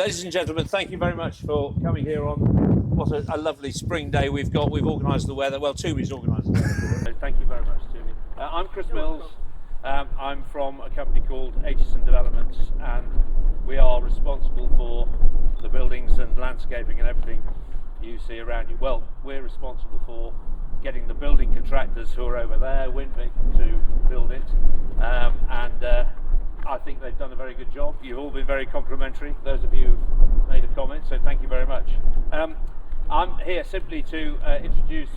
Ladies and gentlemen, thank you very much for coming here on what a lovely spring day we've got. We've organised the weather. Well, Toomey's organised the weather for us. So thank you very much, Toomey. I'm Chris Mills. I'm from a company called Aitchison Developments, and we are responsible for the buildings and landscaping and everything you see around you. Well, we're responsible for getting the building contractors who are over there, Winvic, to build it, and I think they've done a very good job. You've all been very complimentary, those of you who've made a comment, so thank you very much. I'm here simply to introduce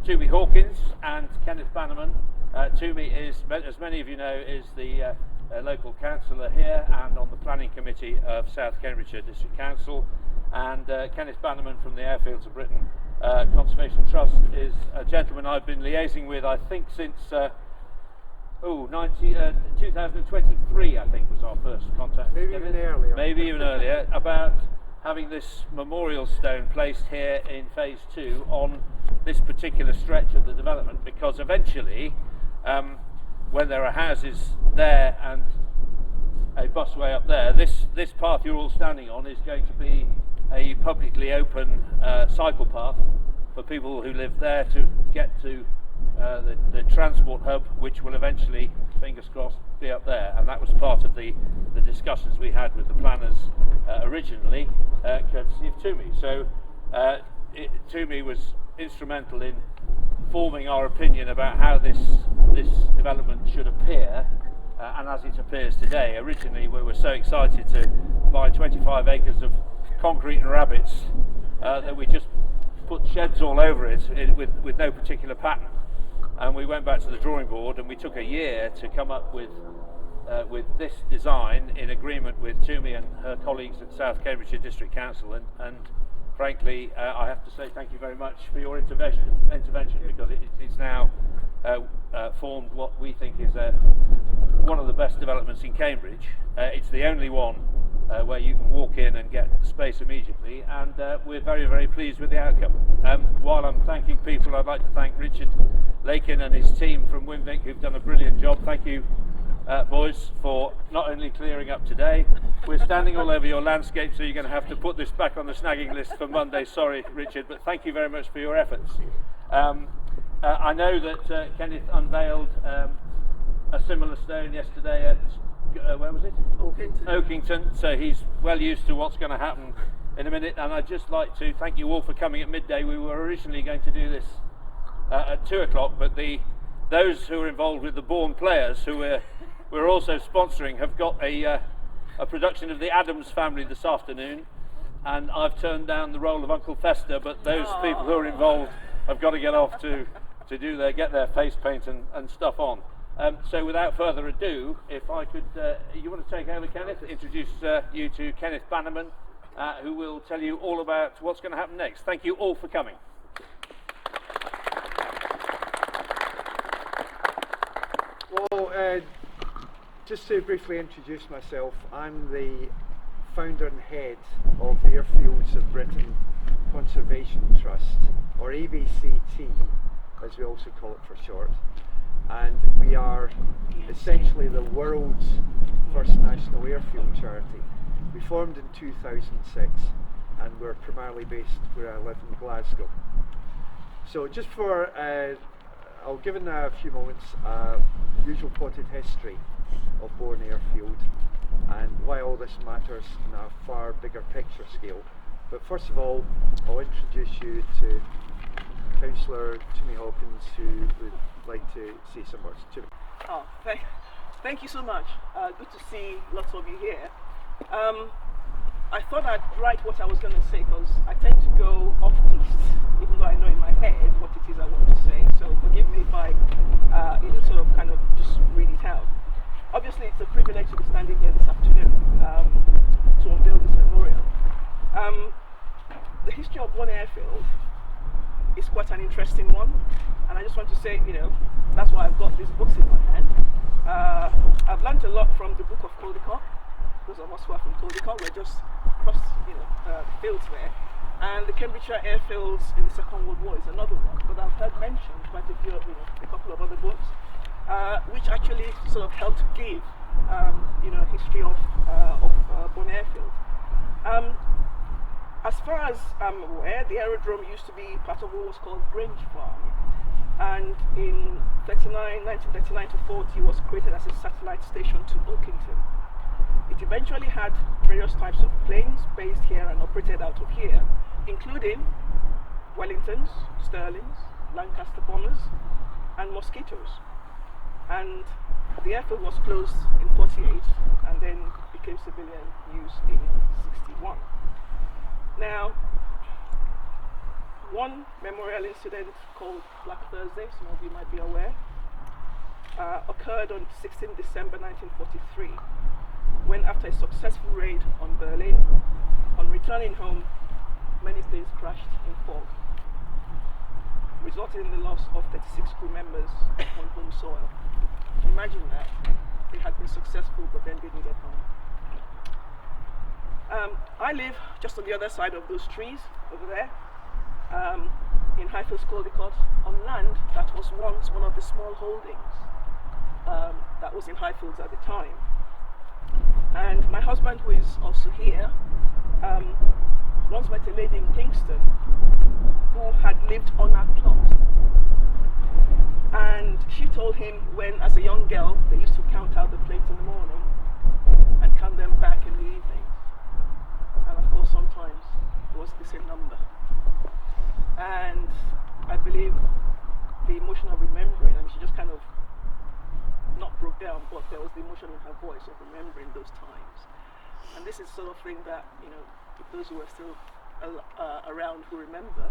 Toomey Hawkins and Kenneth Bannerman. Toomey is, as many of you know, is the local councillor here and on the planning committee of South Cambridgeshire District Council, and Kenneth Bannerman from the Airfields of Britain Conservation Trust is a gentleman I've been liaising with, I think, since 2023, I think, was our first contact. Maybe even earlier. Maybe even earlier, about having this memorial stone placed here in phase 2 on this particular stretch of the development, because eventually, when there are houses there and a busway up there, this path you're all standing on is going to be a publicly open cycle path for people who live there to get to the transport hub, which will eventually, fingers crossed, be up there. And that was part of the discussions we had with the planners originally, courtesy of Toomey. So Toomey was instrumental in forming our opinion about how this development should appear, and as it appears today. Originally we were so excited to buy 25 acres of concrete and rabbits that we just put sheds all over it with no particular pattern. And we went back to the drawing board, and we took a year to come up with this design in agreement with Toomey and her colleagues at South Cambridgeshire District Council. And frankly, I have to say thank you very much for your intervention, because it's now formed what we think is one of the best developments in Cambridge. It's the only one where you can walk in and get space immediately, and we're very, very pleased with the outcome. While I'm thanking people, I'd like to thank Richard Lakin and his team from Winvic, who've done a brilliant job. Thank you, boys, for not only clearing up today. We're standing all over your landscape, so you're going to have to put this back on the snagging list for Monday. Sorry, Richard, but thank you very much for your efforts. I know that Kenneth unveiled a similar stone yesterday at where was it? Oakington. So he's well used to what's going to happen in a minute, and I'd just like to thank you all for coming at midday. We were originally going to do this at 2 o'clock, but those who are involved with the Bourn players, who we're also sponsoring, have got a production of the Addams Family this afternoon, and I've turned down the role of Uncle Fester, but those people who are involved have got to get off to get their face paint and stuff on. So without further ado, if I could, you want to take over, Kenneth, introduce you to Kenneth Bannerman, who will tell you all about what's going to happen next. Thank you all for coming. Well, just to briefly introduce myself, I'm the founder and head of the Airfields of Britain Conservation Trust, or ABCT, as we also call it for short. And we are essentially the world's first national airfield charity. We formed in 2006, and we're primarily based where I live in Glasgow. So just for, I'll give in a few moments usual potted history of Bourn Airfield and why all this matters in a far bigger picture scale. But first of all, I'll introduce you to Councillor Toomey Hawkins, who would like to say some words. Toomey. Oh, thank you so much. Good to see lots of you here. I thought I'd write what I was going to say, because I tend to go off-piste, even though I know in my head what it is I want to say. So forgive me if I, sort of kind of just read it out. Obviously, it's a privilege to be standing here this afternoon to unveil this memorial. The history of Bourn Airfield is quite an interesting one, and I just want to say, that's why I've got these books in my hand. I've learned a lot from the book of Caldecott. Those of us who are from Caldecott, we're just across, the fields there. And the Cambridgeshire Airfields in the Second World War is another one. But I've heard mentioned quite a few, a couple of other books, which actually sort of helped give, history of Bourn Airfield. As far as I'm aware, the aerodrome used to be part of what was called Grange Farm, and in 1939 to 40 was created as a satellite station to Oakington. It eventually had various types of planes based here and operated out of here, including Wellingtons, Sterlings, Lancaster bombers, and Mosquitoes. And the airfield was closed in 48 and then became civilian use in 61. Now, one memorial incident called Black Thursday, some of you might be aware, occurred on 16 December 1943, when after a successful raid on Berlin, on returning home, many planes crashed in fog, resulting in the loss of 36 crew members on home soil. Imagine that. They had been successful but then didn't get home. I live just on the other side of those trees over there, in Highfields Caldecott, on land that was once one of the small holdings that was in Highfields at the time. And my husband, who is also here, once met a lady in Kingston who had lived on our plot. And she told him when, as a young girl, they used to count out the planes in the morning and count them back in the evening. And of course, sometimes it was the same number. And I believe the emotion of remembering, I mean, she just kind of not broke down, but there was the emotion in her voice of remembering those times. And this is the sort of thing that, you know, those who are still around who remember,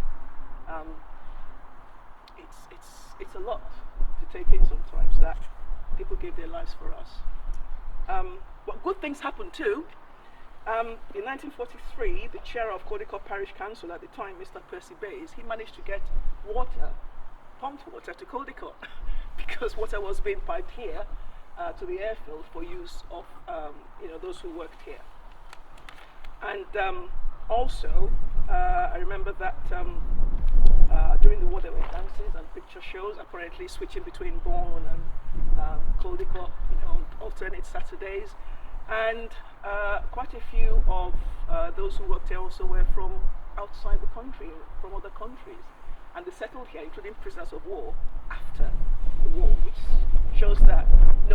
it's a lot to take in sometimes, that people gave their lives for us. But good things happened too. In 1943, the chair of Caldecott Parish Council at the time, Mr. Percy Bayes, he managed to get water, pumped water to Caldecott because water was being piped here to the airfield for use of those who worked here. And also, I remember that during the war there were dances and picture shows, apparently switching between Bourn and Caldecott, on alternate Saturdays. And quite a few of those who worked here also were from outside the country, from other countries. And they settled here, including prisoners of war, after the war, which shows that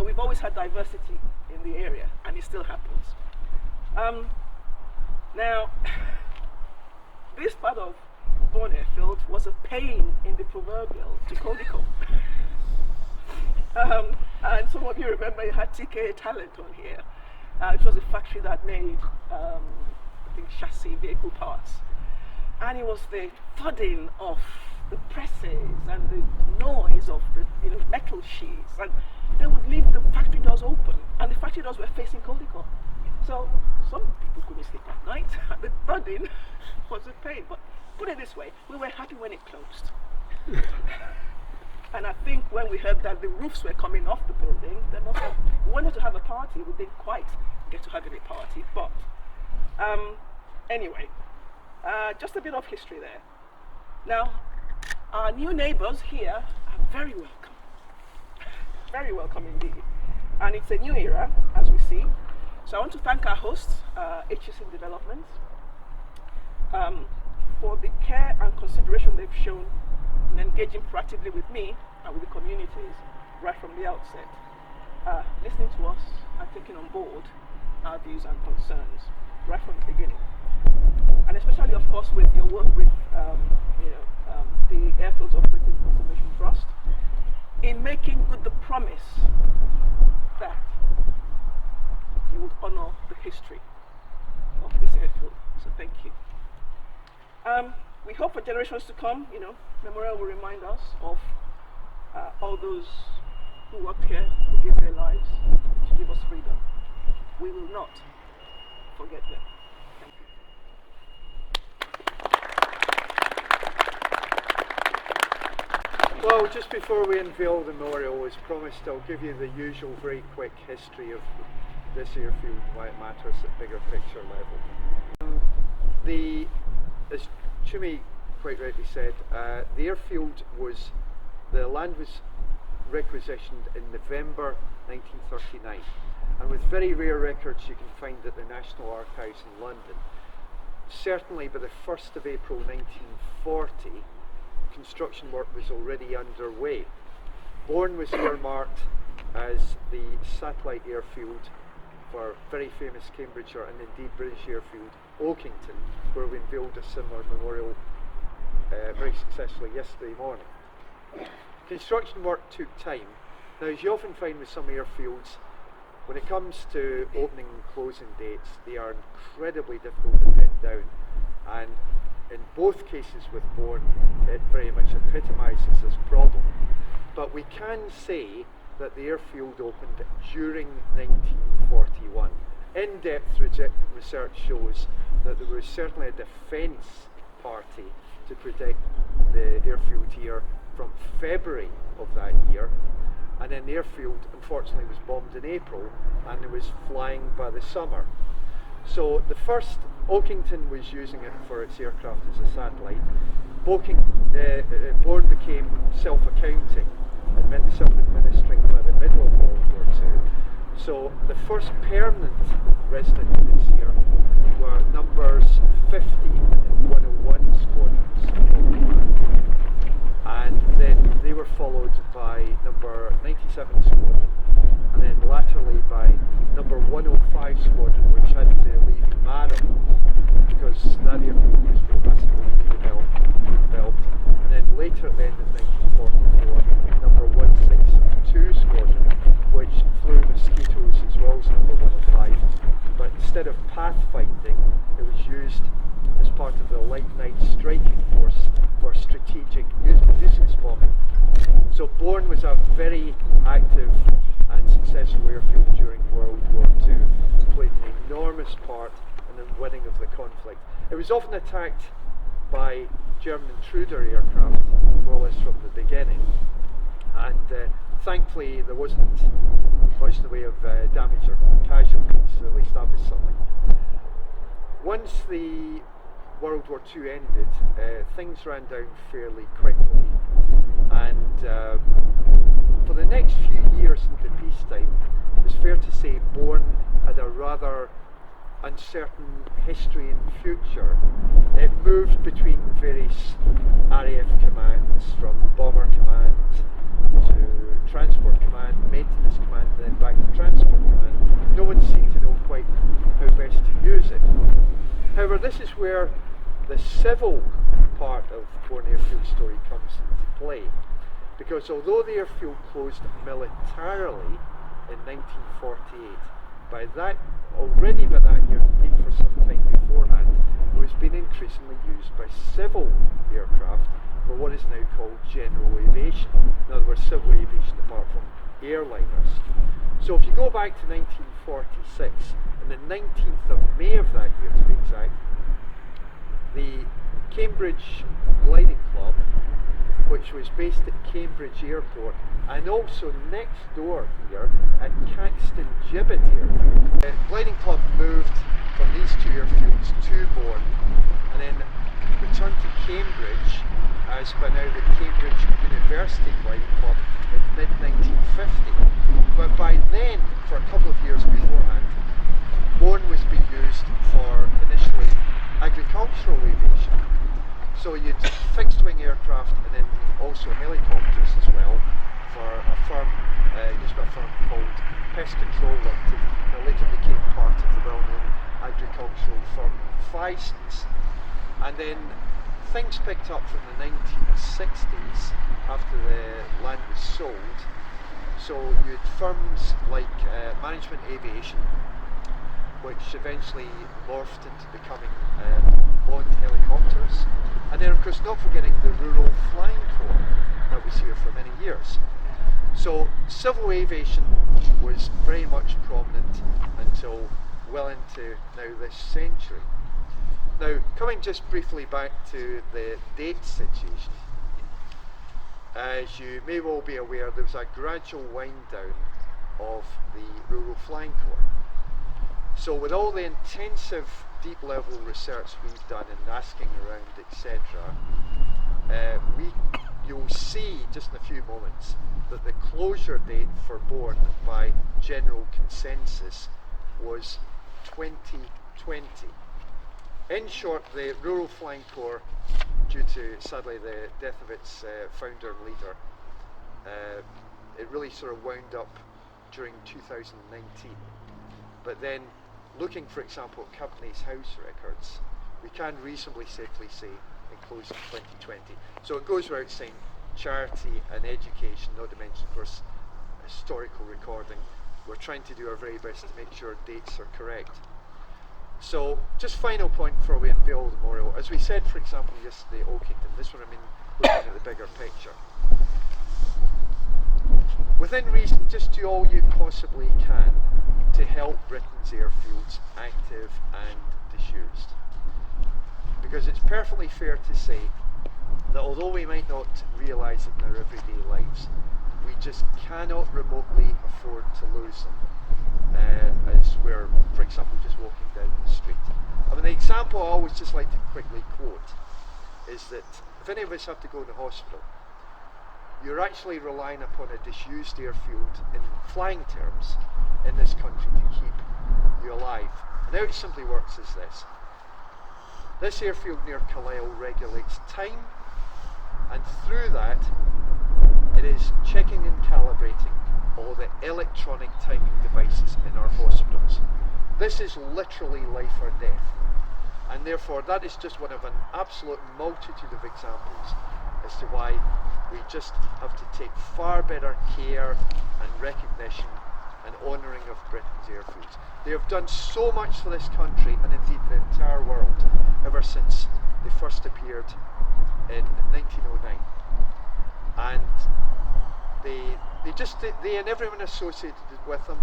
we've always had diversity in the area, and it still happens. Now, this part of Bourn Airfield was a pain in the proverbial to Caldecott. And some of you remember you had TK Talent on here. It was a factory that made, I think, chassis vehicle parts. And it was the thudding of the presses and the noise of the metal sheets. And they would leave the factory doors open, and the factory doors were facing Caldecott. So some people couldn't sleep at night. The thudding was a pain. But put it this way, we were happy when it closed. And I think when we heard that the roofs were coming off the building, we wanted to have a party. We didn't quite get to have a party, but anyway, just a bit of history there. Now, our new neighbours here are very welcome indeed. And it's a new era, as we see. So I want to thank our hosts, HSC Developments, for the care and consideration they've shown in engaging proactively with me and with the communities right from the outset, listening to us and taking on board our views and concerns right from the beginning. And especially, of course, with your work with the Airfields Operating Conservation Trust in making good the promise that you would honour the history of this airfield. So thank you. We hope for generations to come, Memorial will remind us of all those who worked here, who gave their lives to give us freedom. We will not forget them. Thank you. Well, just before we unveil the memorial, as promised, I'll give you the usual very quick history of this airfield, why it matters at bigger picture level. As Chumi quite rightly said, the airfield the land was requisitioned in November 1939, and with very rare records you can find at the National Archives in London, certainly by the 1st of April 1940, construction work was already underway. Bourn was earmarked as the satellite airfield for very famous Cambridgeshire and indeed British airfield Oakington, where we unveiled a similar memorial very successfully yesterday morning. Construction work took time. Now, as you often find with some airfields, when it comes to opening and closing dates, they are incredibly difficult to pin down, and in both cases with Bourn, it very much epitomises this problem. But we can say that the airfield opened during 1941. In-depth research shows that there was certainly a defence party to protect the airfield here from February of that year, and then the airfield unfortunately was bombed in April and it was flying by the summer. So the first, Oakington was using it for its aircraft as a satellite. Bourn became self-accounting and meant self-administering by the middle of World War II. So the first permanent resident units here were numbers 50 and 101 squadrons, and then they were followed by number 97 squadron, and then laterally by number 105 squadron, which had to leave Marham because that airfield was massively redeveloped, and then later at the end of 1944, number 162 squadron, which flew Mosquitoes as well as number 105, but instead of pathfinding, it was used as part of the light night striking force for strategic useless bombing. So Bourn was a very active and successful airfield during World War II and played an enormous part in the winning of the conflict. It was often attacked by German intruder aircraft, more or less from the beginning, and thankfully there wasn't much in the way of damage or casualties, so at least that was something. Once the World War II ended, things ran down fairly quickly, and for the next few years into peacetime, it's fair to say Bourn had a rather uncertain history and future. It moved between various RAF commands, from Bomber Command to Transport Command, Maintenance Command, and then back to Transport Command. No one seemed to know quite how best to use it. However, this is where the civil part of Bourn Airfield story comes into play, because although the airfield closed militarily in 1948, already by that year, indeed for some time beforehand, it was being increasingly used by civil aircraft for what is now called general aviation. In other words, civil aviation apart from airliners. So if you go back to 1946, on the 19th of May of that year to be exact, the Cambridge Gliding Club, which was based at Cambridge Airport and also next door here at Caxton Gibbet Airfield. The Gliding Club moved from these two airfields to Bourn and then returned to Cambridge as by now the Cambridge University Gliding Club in mid-1950. But by then, for a couple of years beforehand, Bourn was being used for initially agricultural aviation. So you'd fixed wing aircraft and then also helicopters as well for a firm, used by a firm called Pest Control Limited, that later became part of the well-known agricultural firm Fison's. And then things picked up from the 1960s after the land was sold. So you had firms like Management Aviation, which eventually morphed into becoming Bond Helicopters, and then of course not forgetting the Rural Flying Corps that was here for many years. So civil aviation was very much prominent until well into now this century. Now, coming just briefly back to the date situation, as you may well be aware, there was a gradual wind down of the Rural Flying Corps. So with all the intensive deep level research we've done and asking around, etc., you'll see just in a few moments that the closure date for Bourn by general consensus was 2020. In short, the Rural Flying Corps, due to sadly the death of its founder and leader, it really sort of wound up during 2019. But then, looking for example at Companies House records, we can reasonably safely say it closed in 2020. So it goes without saying, charity and education, not to mention of course historical recording, we're trying to do our very best to make sure dates are correct. So just final point before we unveil the memorial, as we said for example yesterday at Oakington, this one I mean looking at the bigger picture. Within reason, just do all you possibly can to help Britain's airfields active and disused. Because it's perfectly fair to say that although we might not realise it in our everyday lives, we just cannot remotely afford to lose them as we're, for example, just walking down the street. I mean, the example I always just like to quickly quote is that if any of us have to go to the hospital, you're actually relying upon a disused airfield in flying terms in this country to keep you alive. And how it simply works is this. This airfield near Carlisle regulates time, and through that it is checking and calibrating all the electronic timing devices in our hospitals. This is literally life or death, and therefore that is just one of an absolute multitude of examples as to why we just have to take far better care and recognition and honouring of Britain's airfields. They have done so much for this country and indeed the entire world ever since they first appeared in 1909. And they and everyone associated with them,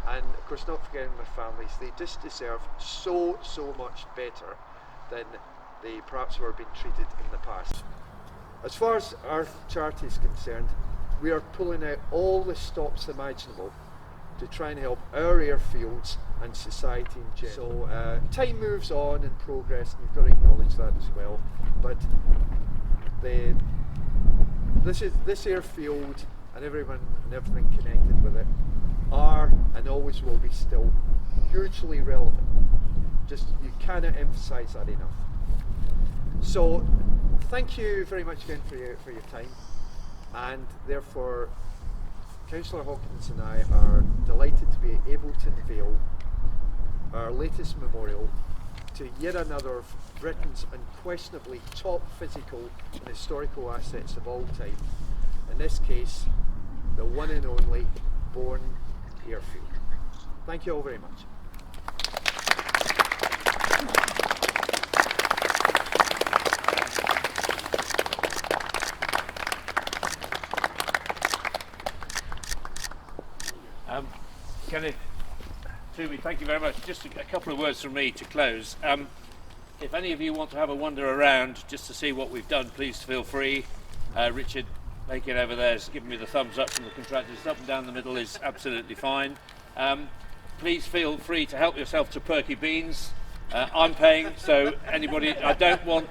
and of course not forgetting their families, they just deserve so much better than they perhaps were being treated in the past. As far as our charity is concerned, we are pulling out all the stops imaginable to try and help our airfields and society in general. So time moves on in progress, and you've got to acknowledge that as well. But this airfield and everyone and everything connected with it are and always will be still hugely relevant. Just you cannot emphasise that enough. So thank you very much again for your time, and therefore Councillor Hawkins and I are delighted to be able to unveil our latest memorial to yet another of Britain's unquestionably top physical and historical assets of all time. In this case, the one and only Bourn airfield. Thank you all very much. Kenneth, Toomey, thank you very much. Just a couple of words from me to close. If any of you want to have a wander around just to see what we've done, please feel free. Richard Bacon over there is giving me the thumbs up from the contractors. Up and down the middle is absolutely fine. Please feel free to help yourself to perky beans. I'm paying, so anybody, I don't want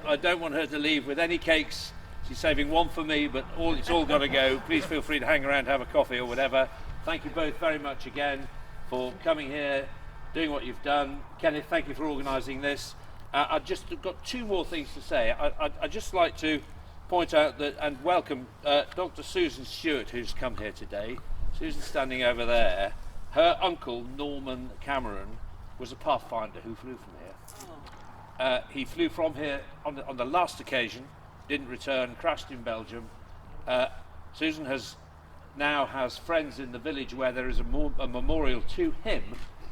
her to leave with any cakes. She's saving one for me, but it's all got to go. Please feel free to hang around, have a coffee or whatever. Thank you both very much again for coming here, doing what you've done. Kenneth, thank you for organising this. I've just got two more things to say. I'd just like to point out that and welcome Dr. Susan Stewart, who's come here today. Susan's standing over there. Her uncle, Norman Cameron, was a pathfinder who flew from here. He flew from here on the last occasion, didn't return, crashed in Belgium. Susan now has friends in the village where there is a memorial to him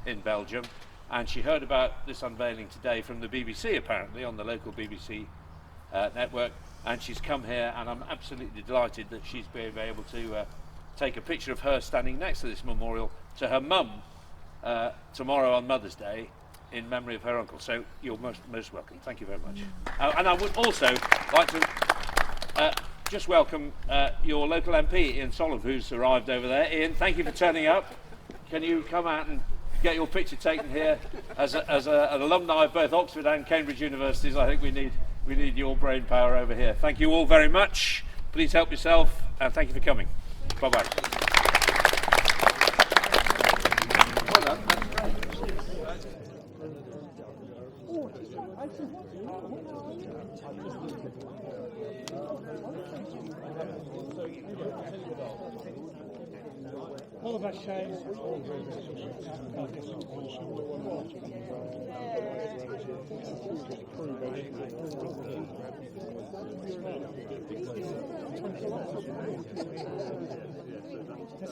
in Belgium, and she heard about this unveiling today from the BBC, apparently, on the local BBC network, and she's come here, and I'm absolutely delighted that she's been able to take a picture of her standing next to this memorial to her mum tomorrow on Mother's Day in memory of her uncle. So you're most welcome. Thank you very much. And I would also like to just welcome your local MP, Ian Solomon, who's arrived over there. Ian, thank you for turning up. Can you come out and get your picture taken here as an alumni of both Oxford and Cambridge universities? I think we need your brain power over here. Thank you all very much. Please help yourself, and thank you for coming. Bye bye. Well done. That's great. Just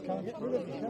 can't get rid of it.